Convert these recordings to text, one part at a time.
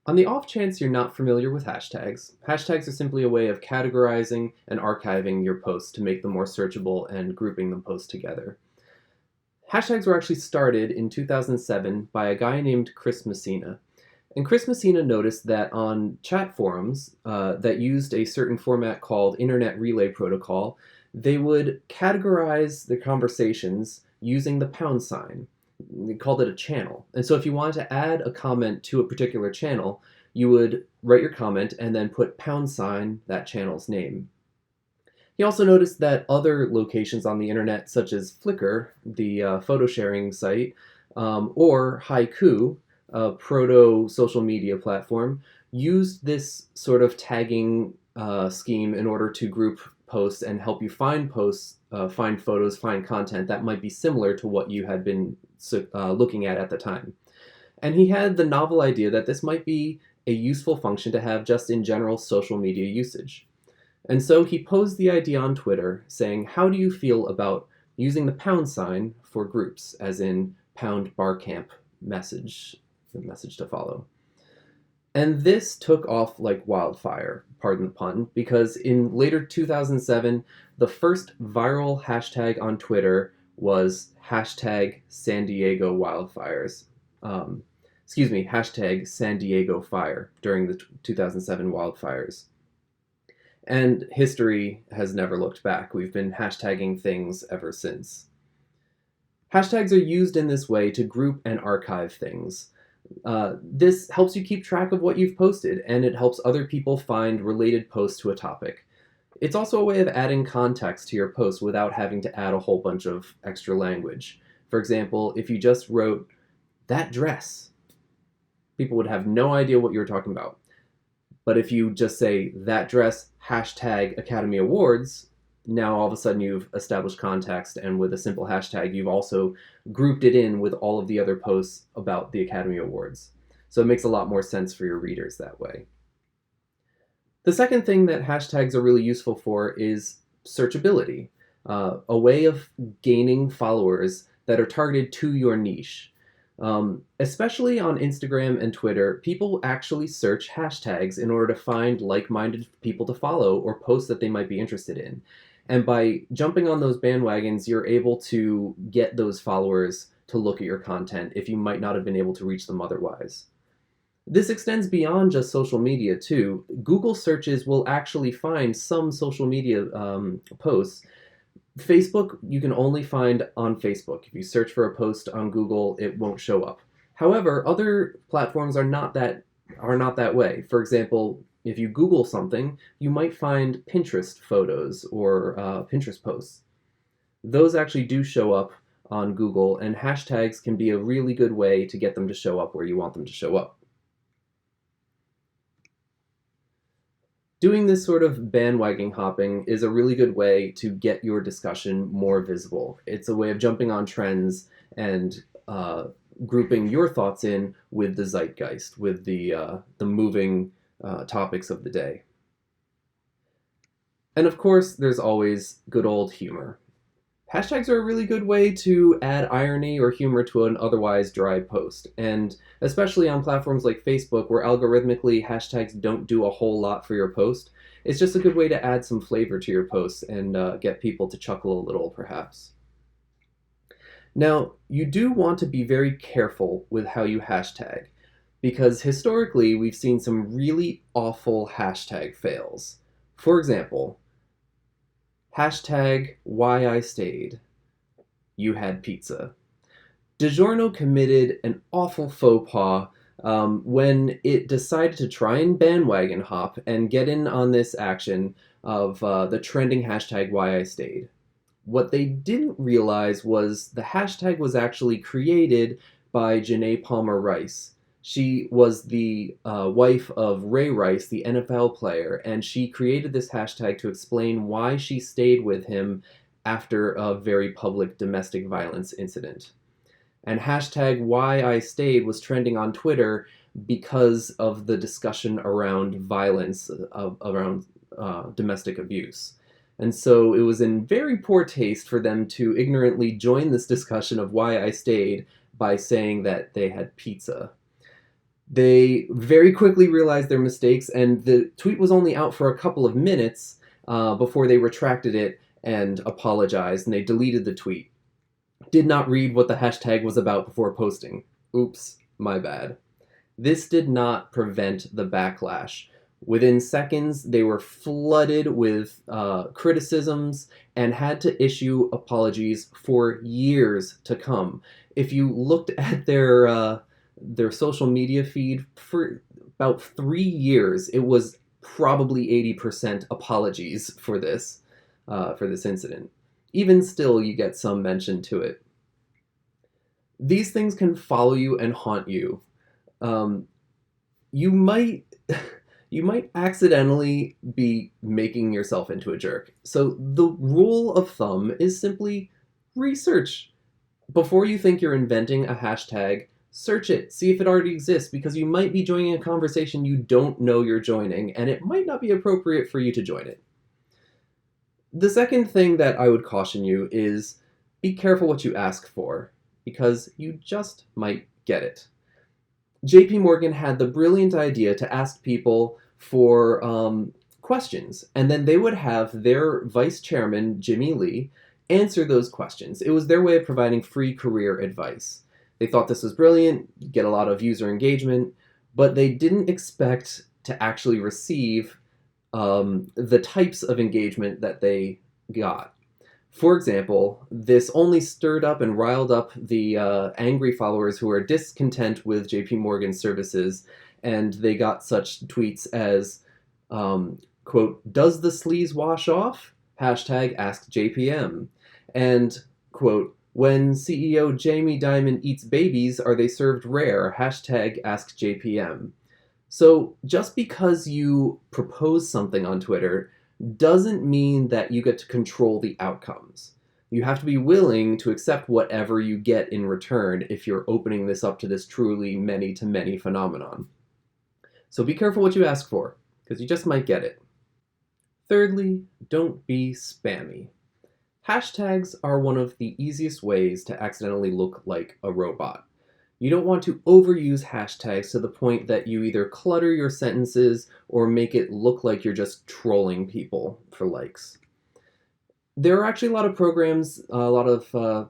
On the off chance you're not familiar with hashtags, hashtags are simply a way of categorizing and archiving your posts to make them more searchable and grouping them posts together. Hashtags were actually started in 2007 by a guy named Chris Messina. And Chris Messina noticed that on chat forums that used a certain format called Internet Relay Protocol, they would categorize the conversations using the pound sign. They called it a channel. And so if you wanted to add a comment to a particular channel, you would write your comment and then put pound sign that channel's name. He also noticed that other locations on the internet, such as Flickr, the photo sharing site, or Haiku, a proto social media platform, used this sort of tagging scheme in order to group posts and help you find posts, find photos, find content that might be similar to what you had been looking at the time. And he had the novel idea that this might be a useful function to have just in general social media usage. And so he posed the idea on Twitter saying, how do you feel about using the pound sign for groups, as in pound barcamp message, the message to follow. And this took off like wildfire, pardon the pun, because in later 2007, the first viral hashtag on Twitter was hashtag San Diego wildfires. Hashtag San Diego fire during the 2007 wildfires. And history has never looked back. We've been hashtagging things ever since. Hashtags are used in this way to group and archive things. This helps you keep track of what you've posted, and it helps other people find related posts to a topic. It's also a way of adding context to your post without having to add a whole bunch of extra language. For example, if you just wrote, that dress, people would have no idea what you were talking about. But if you just say, that dress, hashtag Academy Awards, now all of a sudden you've established context, and with a simple hashtag, you've also grouped it in with all of the other posts about the Academy Awards. So it makes a lot more sense for your readers that way. The second thing that hashtags are really useful for is searchability, a way of gaining followers that are targeted to your niche. Especially on Instagram and Twitter, people actually search hashtags in order to find like-minded people to follow or posts that they might be interested in. And by jumping on those bandwagons, you're able to get those followers to look at your content if you might not have been able to reach them otherwise. This extends beyond just social media too. Google searches will actually find some social media posts. Facebook, you can only find on Facebook. If you search for a post on Google, it won't show up. However, other platforms are not that way. For example, if you Google something, you might find Pinterest photos or Pinterest posts. Those actually do show up on Google, and hashtags can be a really good way to get them to show up where you want them to show up. Doing this sort of bandwagon hopping is a really good way to get your discussion more visible. It's a way of jumping on trends and grouping your thoughts in with the zeitgeist, with the moving topics of the day. And of course, there's always good old humor. Hashtags are a really good way to add irony or humor to an otherwise dry post, and especially on platforms like Facebook, where algorithmically hashtags don't do a whole lot for your post. It's just a good way to add some flavor to your posts and get people to chuckle a little, perhaps. Now, you do want to be very careful with how you hashtag, because historically we've seen some really awful hashtag fails. For example, hashtag why I stayed. You had pizza. DiGiorno committed an awful faux pas when it decided to try and bandwagon hop and get in on this action of the trending hashtag why I stayed. What they didn't realize was the hashtag was actually created by Janae Palmer Rice. She was the wife of Ray Rice, the NFL player, and she created this hashtag to explain why she stayed with him after a very public domestic violence incident. And hashtag why I stayed was trending on Twitter because of the discussion around violence, around domestic abuse. And so it was in very poor taste for them to ignorantly join this discussion of why I stayed by saying that they had pizza. They very quickly realized their mistakes, and the tweet was only out for a couple of minutes before they retracted it and apologized, and they deleted the tweet. Did not read what the hashtag was about before posting. Oops, my bad. This did not prevent the backlash. Within seconds, they were flooded with criticisms and had to issue apologies for years to come. If you looked at their social media feed for about 3 years, it was probably 80% apologies for this incident. Even still, you get some mention to it. These things can follow you and haunt you. You might you might accidentally be making yourself into a jerk. So the rule of thumb is simply research. Before you think you're inventing a hashtag, search it, see if it already exists, because you might be joining a conversation you don't know you're joining, and it might not be appropriate for you to join it. The second thing that I would caution you is be careful what you ask for, because you just might get it. JP Morgan had the brilliant idea to ask people for questions, and then they would have their vice chairman, Jimmy Lee, answer those questions. It was their way of providing free career advice. They thought this was brilliant, get a lot of user engagement, but they didn't expect to actually receive the types of engagement that they got. For example, this only stirred up and riled up the angry followers who are discontent with JP Morgan's services, and they got such tweets as, quote, "Does the sleaze wash off? Hashtag ask JPM." And, quote, "When CEO Jamie Dimon eats babies, are they served rare? Hashtag ask JPM." So just because you propose something on Twitter doesn't mean that you get to control the outcomes. You have to be willing to accept whatever you get in return if you're opening this up to this truly many-to-many phenomenon. So be careful what you ask for, because you just might get it. Thirdly, don't be spammy. Hashtags are one of the easiest ways to accidentally look like a robot. You don't want to overuse hashtags to the point that you either clutter your sentences or make it look like you're just trolling people for likes. There are actually a lot of programs, a lot of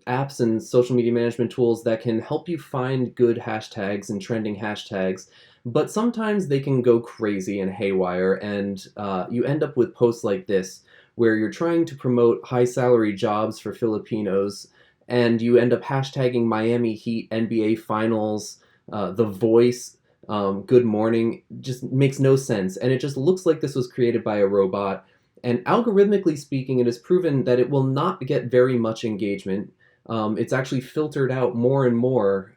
apps and social media management tools that can help you find good hashtags and trending hashtags, but sometimes they can go crazy and haywire, and you end up with posts like this where you're trying to promote high salary jobs for Filipinos, and you end up hashtagging Miami Heat, NBA Finals, The Voice, Good Morning. Just makes no sense. And it just looks like this was created by a robot. And algorithmically speaking, it is proven that it will not get very much engagement. It's actually filtered out more and more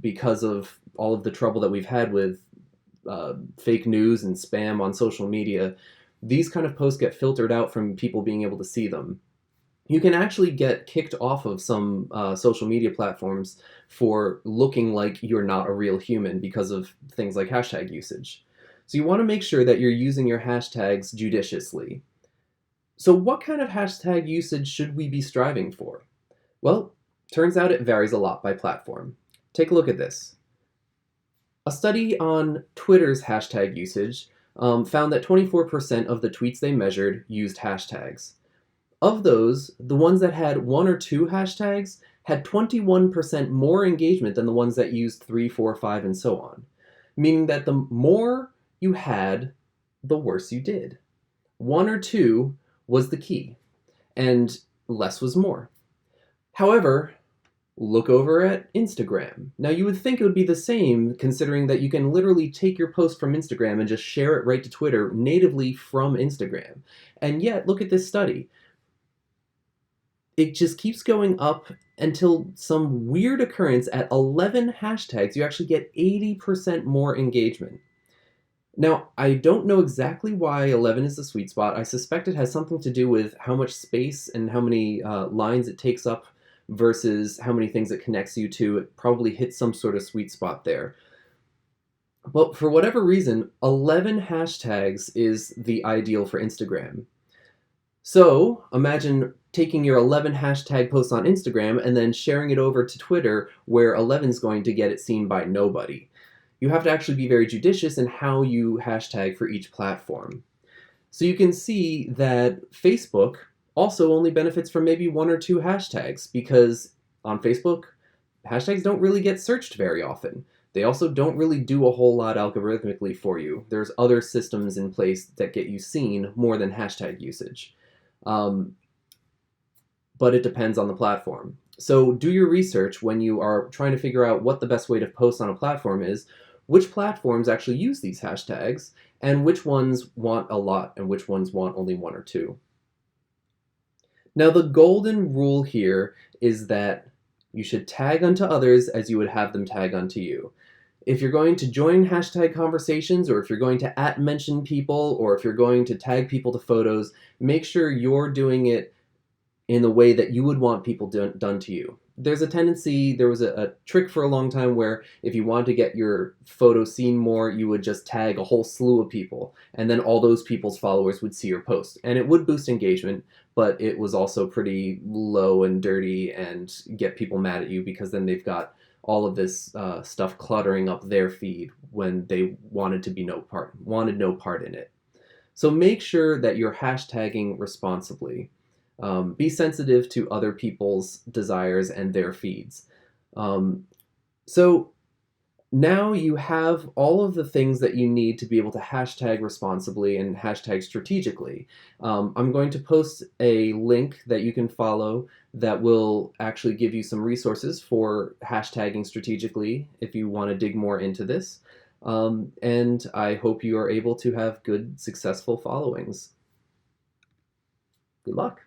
because of all of the trouble that we've had with fake news and spam on social media. These kind of posts get filtered out from people being able to see them. You can actually get kicked off of some social media platforms for looking like you're not a real human because of things like hashtag usage. So you want to make sure that you're using your hashtags judiciously. So what kind of hashtag usage should we be striving for? Well, turns out it varies a lot by platform. Take a look at this. A study on Twitter's hashtag usage found that 24% of the tweets they measured used hashtags. Of those, the ones that had 1 or 2 hashtags had 21% more engagement than the ones that used 3, 4, 5, and so on. Meaning that the more you had, the worse you did. 1 or 2 was the key, and less was more. However, look over at Instagram. Now you would think it would be the same, considering that you can literally take your post from Instagram and just share it right to Twitter natively from Instagram. And yet, look at this study. It just keeps going up until some weird occurrence at 11 hashtags, you actually get 80% more engagement. Now, I don't know exactly why 11 is the sweet spot. I suspect it has something to do with how much space and how many lines it takes up versus how many things it connects you to. It probably hits some sort of sweet spot there. But for whatever reason, 11 hashtags is the ideal for Instagram. So imagine taking your 11 hashtag posts on Instagram and then sharing it over to Twitter, where 11 is going to get it seen by nobody. you have to actually be very judicious in how you hashtag for each platform. So you can see that Facebook also only benefits from maybe 1 or 2 hashtags, because on Facebook, hashtags don't really get searched very often. They also don't really do a whole lot algorithmically for you. There's other systems in place that get you seen more than hashtag usage. But it depends on the platform. So do your research when you are trying to figure out what the best way to post on a platform is, which platforms actually use these hashtags, and which ones want a lot and which ones want only 1 or 2. Now, the golden rule here is that you should tag unto others as you would have them tag unto you. If you're going to join hashtag conversations, or if you're going to @mention people, or if you're going to tag people to photos, make sure you're doing it in the way that you would want people done to you. There's a tendency, there was a trick for a long time where if you wanted to get your photo seen more, you would just tag a whole slew of people, and then all those people's followers would see your post. And it would boost engagement, but it was also pretty low and dirty and get people mad at you, because then they've got all of this stuff cluttering up their feed when they wanted no part in it. So make sure that you're hashtagging responsibly. Be sensitive to other people's desires and their feeds. So now you have all of the things that you need to be able to hashtag responsibly and hashtag strategically. I'm going to post a link that you can follow that will actually give you some resources for hashtagging strategically if you want to dig more into this. And I hope you are able to have good, successful followings. Good luck.